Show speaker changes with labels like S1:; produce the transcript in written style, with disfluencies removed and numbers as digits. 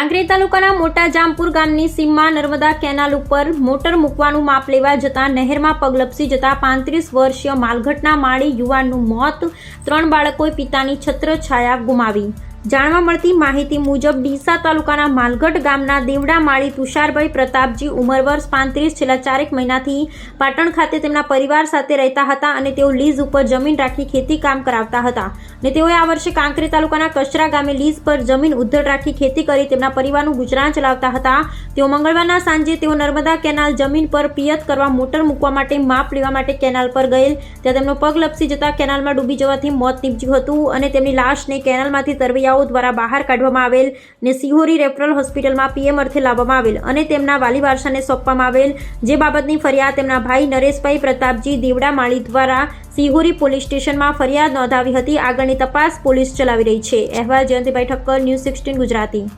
S1: કાંકરેજ તાલુકાના મોટા જામપુર ગામની સીમમાં નર્મદા કેનાલ ઉપર મોટર મૂકવાનું માપ લેવા જતાં નહેરમાં પગ લપસી જતા 35 વર્ષીય માલઘટના માળી યુવાનનું મોત, 3 બાળકોએ પિતાની છત્રછાયા ગુમાવી। જાણવા મળતી માહિતી મુજબ ડીસા તાલુકાના માલગઢ ગામના દેવડા માળી તુષારભાઈ પ્રતાપજી ઉંમર વર્ષ 35 છેલ્લા 4 મહિનાથી પાટણ ખાતે તેમના પરિવાર સાથે રહેતા હતા અને તેઓ લીઝ ઉપર જમીન રાખી ખેતી કામ કરાવતા હતા અને તેઓએ આ વર્ષે કાંકરેજ તાલુકાના કચરા ગામે લીઝ પર જમીન ઉદ્ધર રાખી ખેતી કરી તેમના પરિવારનું ગુજરાન ચલાવતા હતા। તેઓ મંગળવારના સાંજે તેઓ નર્મદા કેનાલ જમીન પર પિયત કરવા મોટર મૂકવા માટે માપ લેવા માટે કેનાલ પર ગયેલ ત્યાં તેમનો પગ લપસી જતા કેનાલમાં ડૂબી જવાથી મોત નીપજ્યું હતું અને તેમની લાશને કેનાલમાંથી તરવૈયાઓ દ્વારા બહાર કાઢવામાં આવેલ ને સિહોરી રેફરલ હોસ્પિટલમાં પીએમ અર્થે લાવવામાં આવેલ અને તેમના વાલી વારસાને સોંપવામાં આવેલ, જે બાબતની ફરિયાદ તેમના ભાઈ નરેશભાઈ પ્રતાપજી દેવડા માળી દ્વારા સિહોરી પોલીસ સ્ટેશનમાં ફરિયાદ નોંધાવી હતી। આગળની તપાસ પોલીસ ચલાવી રહી છે। અહેવાલ જયંતિભાઈ ઠક્કર, ન્યૂઝ 16 ગુજરાતી।